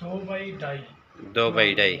2x2.5۔ 2x2.5؟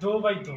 2x2